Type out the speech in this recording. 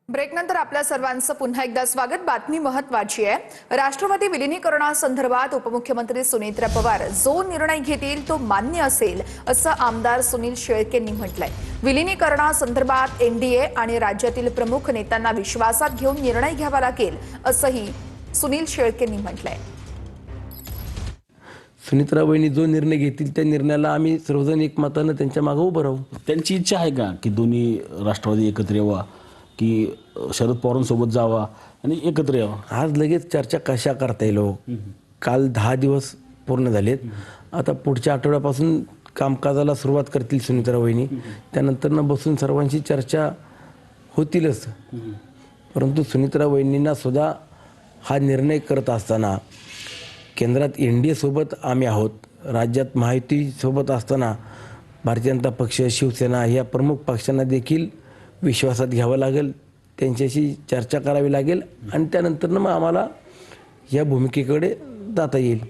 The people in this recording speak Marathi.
ब्रेकनंतर आपल्या सर्वांचं पुन्हा एकदा स्वागत। बातमी महत्त्वाची आहे। राष्ट्रवादी विलिनीकरणासंदर्भात उपमुख्यमंत्री सुनेत्रा पवार जो निर्णय घेतील तो मान्य असेल असं आमदार सुनील शेळकेंनी म्हटलंय। विलिनीकरणासंदर्भात एनडीए आणि राज्यातील प्रमुख नेत्यांना विश्वासात घेऊन निर्णय घ्यावा लागेल असंही सुनील शेळकेंनी म्हटलंय। सुनेत्रा वहिनी जो निर्णय घेतील त्या निर्णयाला आम्ही सर्वजण एकमताने त्यांच्या मागे उभं राहू। त्यांची इच्छा आहे का की दोन्ही राष्ट्रवादी एकत्र यावा की शरद पवारांसोबत जावा आणि एकत्र यावा? आज लगेच चर्चा कशा करता येईल? काल 10 दिवस पूर्ण झालेत। आता पुढच्या आठवड्यापासून कामकाजाला सुरुवात करतील सुनेत्रा वहिनी। त्यानंतर बसून सर्वांची चर्चा होतीलच। परंतु सुनेत्रा वहिनींना सुद्धा हा निर्णय करत असताना केंद्रात एनडीए सोबत आम्ही आहोत, राज्यात महायुती सोबत असताना भारतीय जनता पक्ष, शिवसेना या प्रमुख पक्षांना देखील विश्वासात घ्यावं लागेल, त्यांच्याशी चर्चा करावी लागेल आणि त्यानंतर मग आम्हाला या भूमिकेकडे जाता येईल।